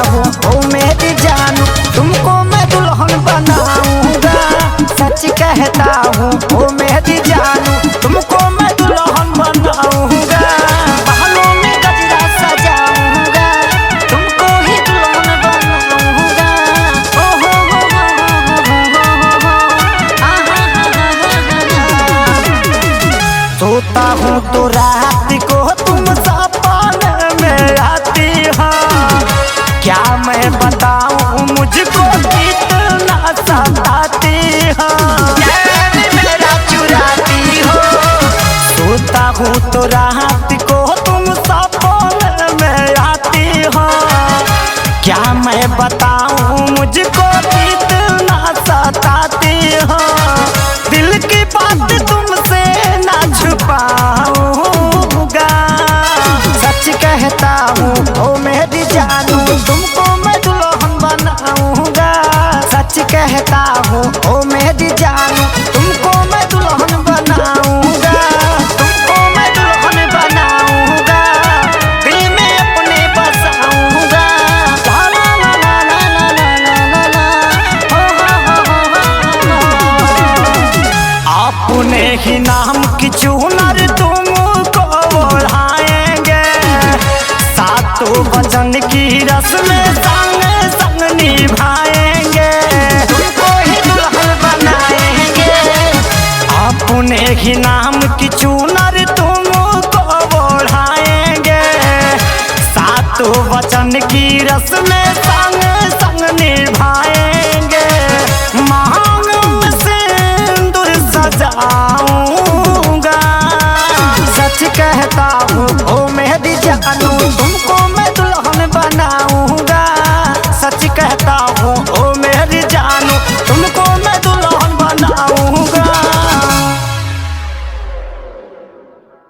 हूँ ओ मेरी जानू, तुमको मैं दुल्हन बनाऊंगा। सच कहता हूँ ओ मेरी जानू, तुमको मैं दुल्हन बनाऊंगा। बालों में गजरा सजाऊंगा, तुमको ही दुल्हन बनाऊंगा। ओ हो सोता हूँ तो रात को तुम सपने में आती हो। क्या मैं बताऊँ मुझको कितना सताती हो, मेरा चुराती हो। सोता हूँ तो रात को तुम सपने में आती हो। क्या मैं बताऊँ मुझको कितना सताती हो। दिल की बात तुमसे ना छुपाऊंगा। सच कहता हूँ ओ मेरी जानू, तुमको मैं दुल्हन बनाऊंगा। सच कहता हूँ ओ मेरी जानू, तुमको मैं दुल्हन बनाऊंगा। तुमको मैं दुल्हन बनाऊंगा, दिल में अपने बसाऊंगा। ला ला ला ला ला ला ला ला अपने ही नाम की चुनर तुमको ओढ़ाएंगे। सातों वचन की रस्में संग संग निभाएंगे। तुमको ही दुल्हन बनाएंगे। अपने ही नाम की चुनर तुमको ओढ़ाएंगे। सातों वचन की रस्में संग